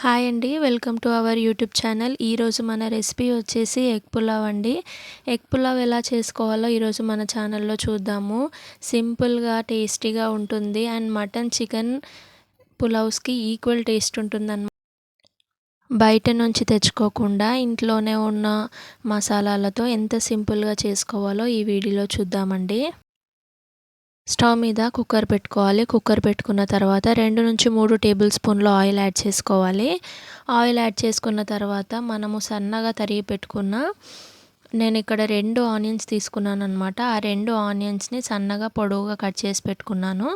Hi అండి. Welcome to our YouTube channel. ఈరోజు మన రెసిపీ వచ్చేసి ఎగ్ పులావ్ అండి. ఎగ్ పులావ్ ఎలా చేసుకోవాలో ఈరోజు మన ఛానల్లో చూద్దాము. సింపుల్గా టేస్టీగా ఉంటుంది అండ్ మటన్ చికెన్ పులావ్స్కి ఈక్వల్ టేస్ట్ ఉంటుందన్నమాట. బయట నుంచి తెచ్చుకోకుండా ఇంట్లోనే ఉన్న మసాలాలతో ఎంత సింపుల్గా చేసుకోవాలో ఈ వీడియోలో చూద్దామండి. స్టవ్ మీద కుక్కర్ పెట్టుకోవాలి. కుక్కర్ పెట్టుకున్న తర్వాత 2-3 టేబుల్ స్పూన్లు ఆయిల్ యాడ్ చేసుకోవాలి. ఆయిల్ యాడ్ చేసుకున్న తర్వాత మనము సన్నగా తరిగి పెట్టుకున్న నేను ఇక్కడ 2 ఆనియన్స్ తీసుకున్నాను అనమాట. ఆ 2 ఆనియన్స్ని సన్నగా పొడవుగా కట్ చేసి పెట్టుకున్నాను.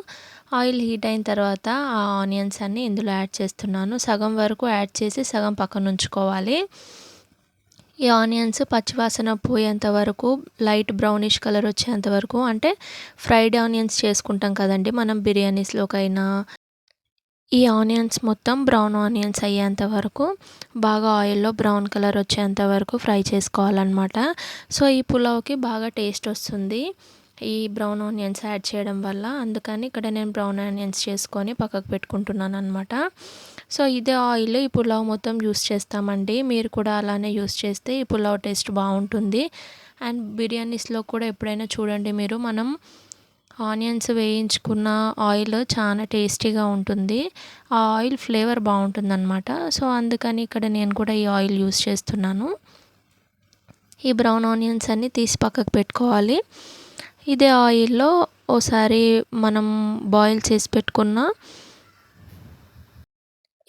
ఆయిల్ హీట్ అయిన తర్వాత ఆ ఆనియన్స్ అన్ని ఇందులో యాడ్ చేస్తున్నాను. సగం వరకు యాడ్ చేసి సగం పక్కన ఉంచుకోవాలి. ఈ ఆనియన్స్ పచ్చివాసన పోయేంత వరకు లైట్ బ్రౌనిష్ కలర్ వచ్చేంత వరకు, అంటే ఫ్రైడ్ ఆనియన్స్ చేసుకుంటాం కదండి మనం బిర్యానీస్లోకైనా, ఈ ఆనియన్స్ మొత్తం బ్రౌన్ ఆనియన్స్ అయ్యేంత వరకు బాగా ఆయిల్లో బ్రౌన్ కలర్ వచ్చేంత వరకు ఫ్రై చేసుకోవాలన్నమాట. సో ఈ పులావ్కి బాగా టేస్ట్ వస్తుంది ఈ బ్రౌన్ ఆనియన్స్ యాడ్ చేయడం వల్ల. అందుకని ఇక్కడ నేను బ్రౌన్ ఆనియన్స్ చేసుకొని పక్కకు పెట్టుకుంటున్నాను అనమాట. సో ఇదే ఆయిల్ ఈ పులావ్ మొత్తం యూస్ చేస్తామండి. మీరు కూడా అలానే యూస్ చేస్తే ఈ పులావ్ టేస్ట్ బాగుంటుంది. అండ్ బిర్యానీస్లో కూడా ఎప్పుడైనా చూడండి మీరు, మనం ఆనియన్స్ వేయించుకున్న ఆయిల్ చాలా టేస్టీగా ఉంటుంది. ఆ ఆయిల్ ఫ్లేవర్ బాగుంటుందన్నమాట. సో అందుకని ఇక్కడ నేను కూడా ఈ ఆయిల్ యూస్ చేస్తున్నాను. ఈ బ్రౌన్ ఆనియన్స్ అన్నీ తీసి పక్కకు పెట్టుకోవాలి. ఇదే ఆయిల్లో ఓసారి మనం బాయిల్ చేసి పెట్టుకున్న,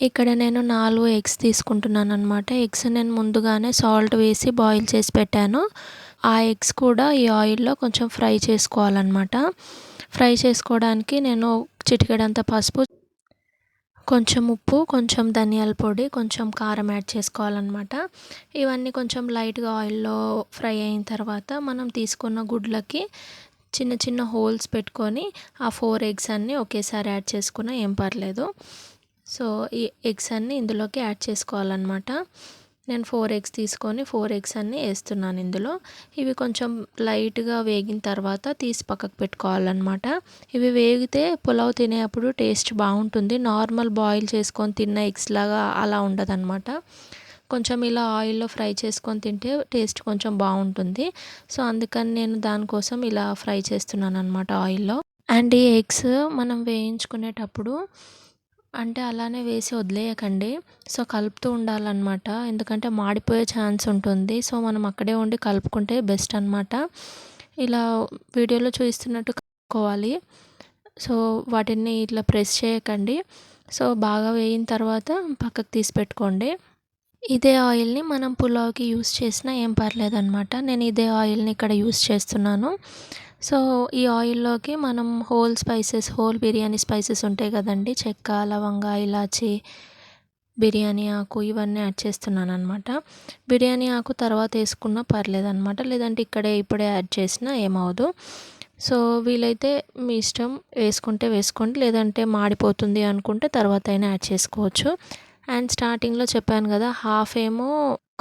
ఇక్కడ నేను 4 ఎగ్స్ తీసుకుంటున్నాను అనమాట. ఎగ్స్ నేను ముందుగానే సాల్ట్ వేసి బాయిల్ చేసి పెట్టాను. ఆ ఎగ్స్ కూడా ఈ ఆయిల్లో కొంచెం ఫ్రై చేసుకోవాలన్నమాట. ఫ్రై చేసుకోవడానికి నేను చిటికెడంత పసుపు, కొంచెం ఉప్పు, కొంచెం ధనియాల పొడి, కొంచెం కారం యాడ్ చేసుకోవాలన్నమాట. ఇవన్నీ కొంచెం లైట్గా ఆయిల్లో ఫ్రై అయిన తర్వాత మనం తీసుకున్న గుడ్లకి చిన్న చిన్న హోల్స్ పెట్టుకొని ఆ 4 ఎగ్స్ అన్నీ ఒకేసారి యాడ్ చేసుకున్నా ఏం పర్లేదు. సో ఈ ఎగ్స్ అన్నీ ఇందులోకి యాడ్ చేసుకోవాలన్నమాట. నేను 4 ఎగ్స్ తీసుకొని 4 ఎగ్స్ అన్నీ వేస్తున్నాను ఇందులో. ఇవి కొంచెం లైట్గా వేగిన తర్వాత తీసి పక్కకు పెట్టుకోవాలన్నమాట. ఇవి వేగితే పులావ్ తినేటప్పుడు టేస్ట్ బాగుంటుంది. నార్మల్ బాయిల్ చేసుకొని తిన్న ఎగ్స్ లాగా అలా ఉండదన్నమాట. కొంచెం ఇలా ఆయిల్లో ఫ్రై చేసుకొని తింటే టేస్ట్ కొంచెం బాగుంటుంది. సో అందుకని నేను దానికోసం ఇలా ఫ్రై చేస్తున్నాను అనమాట ఆయిల్లో. అండ్ ఈ ఎగ్స్ మనం వేయించుకునేటప్పుడు అంటే అలానే వేసి వదిలేయకండి. సో కలుపుతూ ఉండాలన్నమాట. ఎందుకంటే మాడిపోయే ఛాన్స్ ఉంటుంది. సో మనం అక్కడే ఉండి కలుపుకుంటే బెస్ట్ అనమాట. ఇలా వీడియోలో చూపిస్తున్నట్టు కలుపుకోవాలి. సో వాటిని ఇట్లా ప్రెస్ చేయకండి. సో బాగా వేగిన తర్వాత పక్కకు తీసి పెట్టుకోండి. ఇదే ఆయిల్ని మనం పులావ్కి యూస్ చేసినా ఏం పర్లేదన్నమాట. నేను ఇదే ఆయిల్ని ఇక్కడ యూస్ చేస్తున్నాను. సో ఈ ఆయిల్లోకి మనం హోల్ బిర్యానీ స్పైసెస్ ఉంటాయి కదండి, చెక్క, లవంగ, ఇలాచి, బిర్యానీ ఆకు, ఇవన్నీ యాడ్ చేస్తున్నాను అనమాట. బిర్యానీ ఆకు తర్వాత వేసుకున్నా పర్లేదన్నమాట, లేదంటే ఇప్పుడే యాడ్ చేసినా ఏమవదు. సో వీలైతే మీ ఇష్టం, వేసుకుంటే వేసుకోండి, లేదంటే మాడిపోతుంది అనుకుంటే తర్వాత అయినా యాడ్ చేసుకోవచ్చు. అండ్ స్టార్టింగ్లో చెప్పాను కదా, హాఫ్ ఏమో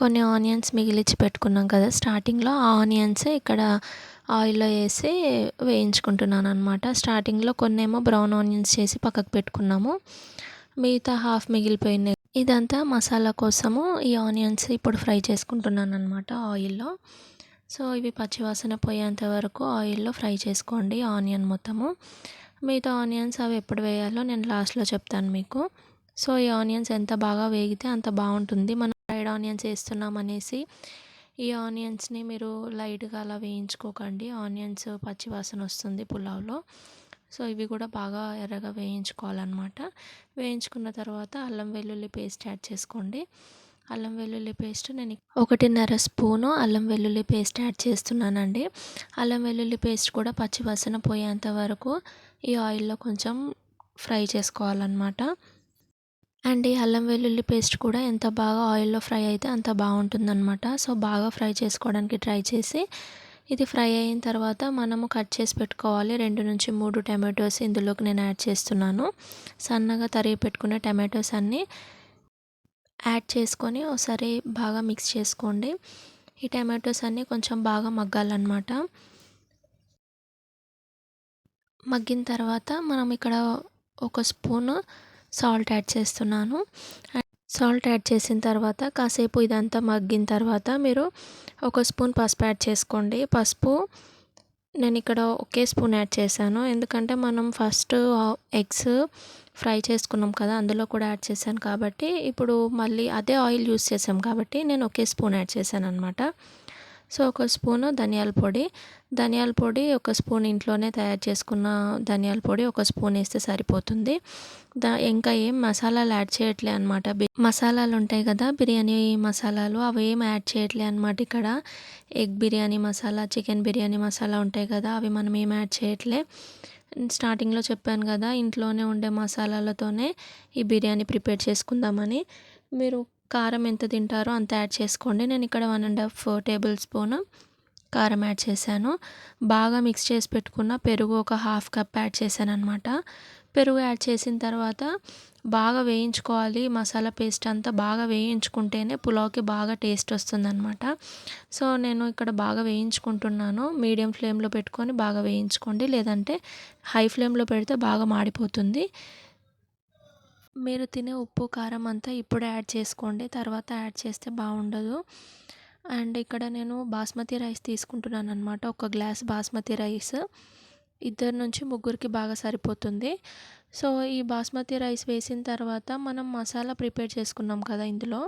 కొన్ని ఆనియన్స్ మిగిలిచ్చి పెట్టుకున్నాం కదా స్టార్టింగ్లో, ఆ ఆనియన్స్ ఇక్కడ ఆయిల్లో వేసి వేయించుకుంటున్నాను అనమాట. స్టార్టింగ్లో కొన్నేమో బ్రౌన్ ఆనియన్స్ చేసి పక్కకు పెట్టుకున్నాము, మిగతా హాఫ్ మిగిలిపోయినాయి. ఇదంతా మసాలా కోసము ఈ ఆనియన్స్ ఇప్పుడు ఫ్రై చేసుకుంటున్నాను అనమాట ఆయిల్లో. సో ఇవి పచ్చివాసన పోయేంత వరకు ఆయిల్లో ఫ్రై చేసుకోండి ఆనియన్ మొత్తము. మిగతా ఆనియన్స్ అవి ఎప్పుడు వేయాలో నేను లాస్ట్లో చెప్తాను మీకు. సో ఈ ఆనియన్స్ ఎంత బాగా వేగితే అంత బాగుంటుంది. మనం ఫ్రైడ్ ఆనియన్స్ వేస్తున్నాం అనేసి ఈ ఆనియన్స్ని మీరు లైట్గా అలా వేయించుకోకండి. ఆనియన్స్ పచ్చివాసన వస్తుంది పులావ్లో. సో ఇవి కూడా బాగా ఎర్రగా వేయించుకోవాలన్నమాట. వేయించుకున్న తర్వాత అల్లం వెల్లుల్లి పేస్ట్ యాడ్ చేసుకోండి. అల్లం వెల్లుల్లి పేస్ట్ నేను 1.5 స్పూను అల్లం వెల్లుల్లి పేస్ట్ యాడ్ చేస్తున్నానండి. అల్లం వెల్లుల్లి పేస్ట్ కూడా పచ్చివాసన పోయేంత వరకు ఈ ఆయిల్లో కొంచెం ఫ్రై చేసుకోవాలన్నమాట. అండ్ ఈ అల్లం వెల్లుల్లి పేస్ట్ కూడా ఎంత బాగా ఆయిల్లో ఫ్రై అయితే అంత బాగుంటుందన్నమాట. సో బాగా ఫ్రై చేసుకోవడానికి ట్రై చేసి, ఇది ఫ్రై అయిన తర్వాత మనము కట్ చేసి పెట్టుకోవాలి 2-3 టమాటోస్ ఇందులోకి నేను యాడ్ చేస్తున్నాను. సన్నగా తరిగి పెట్టుకున్న టమాటోస్ అన్నీ యాడ్ చేసుకొని ఒకసారి బాగా మిక్స్ చేసుకోండి. ఈ టమాటోస్ అన్నీ కొంచెం బాగా మగ్గాలన్నమాట. మగ్గిన తర్వాత మనం ఇక్కడ 1 స్పూను సాల్ట్ యాడ్ చేస్తున్నాను. సాల్ట్ యాడ్ చేసిన తర్వాత కాసేపు ఇదంతా మగ్గిన తర్వాత మీరు ఒక స్పూన్ పసుపు యాడ్ చేసుకోండి. పసుపు నేను ఇక్కడ ఒకే స్పూన్ యాడ్ చేశాను. ఎందుకంటే మనం ఫస్ట్ ఎగ్స్ ఫ్రై చేసుకున్నాం కదా, అందులో కూడా యాడ్ చేశాను కాబట్టి ఇప్పుడు మళ్ళీ అదే ఆయిల్ యూస్ చేసాం కాబట్టి నేను ఒకే స్పూన్ యాడ్ చేశాను అనమాట. సో ఒక స్పూను ధనియాల పొడి ఒక స్పూన్ ఇంట్లోనే తయారు చేసుకున్న ధనియాల పొడి ఒక స్పూన్ వేస్తే సరిపోతుంది. ఇంకా ఏం మసాలాలు యాడ్ చేయట్లే అనమాట. మసాలాలు ఉంటాయి కదా బిర్యానీ మసాలాలు, అవి ఏం యాడ్ చేయట్లే అనమాట ఇక్కడ. ఎగ్ బిర్యానీ మసాలా, చికెన్ బిర్యానీ మసాలా ఉంటాయి కదా, అవి మనం ఏం యాడ్ చేయట్లే. స్టార్టింగ్లో చెప్పాను కదా ఇంట్లోనే ఉండే మసాలాలతోనే ఈ బిర్యానీ ప్రిపేర్ చేసుకుందామని. మీరు కారం ఎంత తింటారో అంత యాడ్ చేసుకోండి. నేను ఇక్కడ 1.5 టేబుల్ స్పూన్ కారం యాడ్ చేశాను. బాగా మిక్స్ చేసి పెట్టుకున్న పెరుగు ఒక హాఫ్ కప్ యాడ్ చేశాను అనమాట. పెరుగు యాడ్ చేసిన తర్వాత బాగా వేయించుకోవాలి. మసాలా పేస్ట్ అంతా బాగా వేయించుకుంటేనే పులావ్కి బాగా టేస్ట్ వస్తుందన్నమాట. సో నేను ఇక్కడ బాగా వేయించుకుంటున్నాను. మీడియం ఫ్లేమ్లో పెట్టుకొని బాగా వేయించుకోండి, లేదంటే హై ఫ్లేమ్లో పెడితే బాగా మాడిపోతుంది. మీరు తినే ఉప్పు కారం అంతా ఇప్పుడే యాడ్ చేసుకోండి, తర్వాత యాడ్ చేస్తే బాగుండదు. అండ్ ఇక్కడ నేను బాస్మతి రైస్ తీసుకుంటున్నాను అనమాట. ఒక గ్లాస్ బాస్మతి రైస్ 2 నుంచి 3కి బాగా సరిపోతుంది. సో ఈ బాస్మతి రైస్ వేసిన తర్వాత మనం మసాలా ప్రిపేర్ చేసుకున్నాం కదా ఇందులో,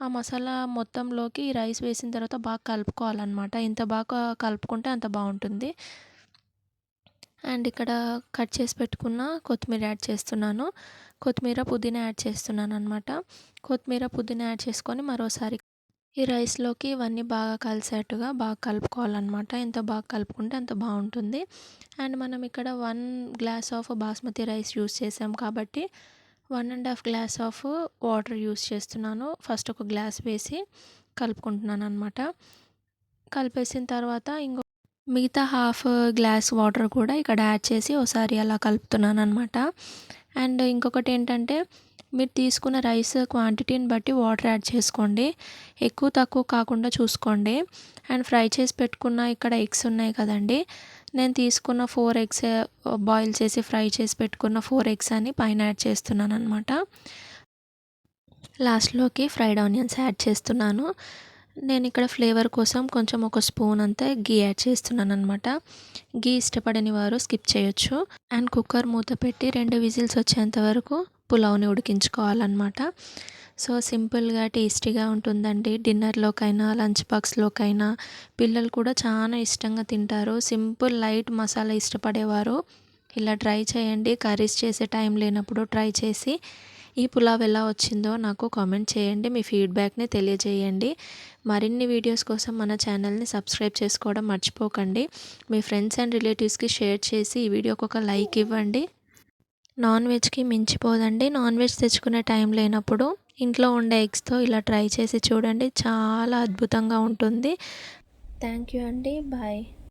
ఆ మసాలా మొత్తంలోకి ఈ రైస్ వేసిన తర్వాత బాగా కలుపుకోవాలన్నమాట. ఎంత బాగా కలుపుకుంటే అంత బాగుంటుంది. అండ్ ఇక్కడ కట్ చేసి పెట్టుకున్న కొత్తిమీర యాడ్ చేస్తున్నాను. కొత్తిమీర పుదీనా యాడ్ చేస్తున్నాను అనమాట. కొత్తిమీర పుదీనా యాడ్ చేసుకొని మరోసారి ఈ రైస్లోకి ఇవన్నీ బాగా కలిసేట్టుగా బాగా కలుపుకోవాలన్నమాట. ఎంత బాగా కలుపుకుంటే అంత బాగుంటుంది. అండ్ మనం ఇక్కడ 1 glass of basmati rice use చేసాం కాబట్టి 1.5 గ్లాస్ ఆఫ్ వాటర్ యూస్ చేస్తున్నాను. ఫస్ట్ ఒక గ్లాస్ వేసి కలుపుకుంటున్నాను అనమాట. కలిపేసిన తర్వాత మిగతా హాఫ్ గ్లాస్ వాటర్ కూడా ఇక్కడ యాడ్ చేసి ఒకసారి అలా కలుపుతున్నాను అనమాట. అండ్ ఇంకొకటి ఏంటంటే మీరు తీసుకున్న రైస్ క్వాంటిటీని బట్టి వాటర్ యాడ్ చేసుకోండి. ఎక్కువ తక్కువ కాకుండా చూసుకోండి. అండ్ ఫ్రై చేసి పెట్టుకున్న ఇక్కడ ఎగ్స్ ఉన్నాయి కదండి, నేను తీసుకున్న 4 ఎగ్స్ బాయిల్ చేసి ఫ్రై చేసి పెట్టుకున్న 4 ఎగ్స్ అని పైన యాడ్ చేస్తున్నాను అనమాట. లాస్ట్లోకి ఫ్రైడ్ ఆనియన్స్ యాడ్ చేస్తున్నాను. నేను ఇక్కడ ఫ్లేవర్ కోసం కొంచెం ఒక స్పూన్ అంతా గీ యాడ్ చేస్తున్నాను అనమాట. గీ ఇష్టపడని వారు స్కిప్ చేయొచ్చు. అండ్ కుక్కర్ మూత పెట్టి 2 విజిల్స్ వచ్చేంత వరకు పులావ్ని ఉడికించుకోవాలన్నమాట. సో సింపుల్గా టేస్టీగా ఉంటుందండి. డిన్నర్లోకైనా లంచ్ బాక్స్లోకైనా పిల్లలు కూడా చాలా ఇష్టంగా తింటారు. సింపుల్ లైట్ మసాలా ఇష్టపడేవారు ఇలా ట్రై చేయండి. కర్రీస్ చేసే టైం లేనప్పుడు ట్రై చేసి ఈ పులావ్ ఎలా వచ్చిందో నాకు కామెంట్ చేయండి. మీ ఫీడ్బ్యాక్ని తెలియజేయండి. మరిన్ని వీడియోస్ కోసం మన ఛానల్ని సబ్స్క్రైబ్ చేసుకోవడం మర్చిపోకండి. మీ ఫ్రెండ్స్ అండ్ రిలేటివ్స్కి షేర్ చేసి ఈ వీడియోకి ఒక లైక్ ఇవ్వండి. నాన్ వెజ్కి మించిపోదండి. నాన్ వెజ్ తెచ్చుకునే టైం లేనప్పుడు ఇంట్లో ఉండే ఎగ్స్తో ఇలా ట్రై చేసి చూడండి, చాలా అద్భుతంగా ఉంటుంది. థ్యాంక్ యూ అండి. బాయ్.